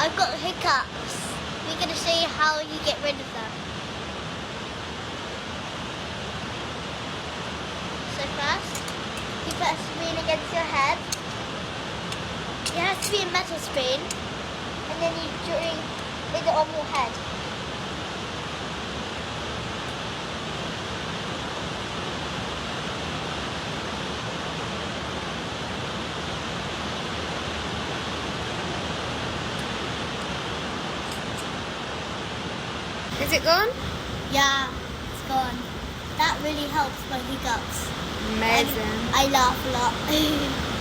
I've got hiccups. We're going to show you how you get rid of them. So first, you put a spoon against your head. It has to be a metal spoon. And then you drink with it on your head. Is it gone? Yeah, it's gone. That really helps my hiccups. Amazing. I laugh a lot.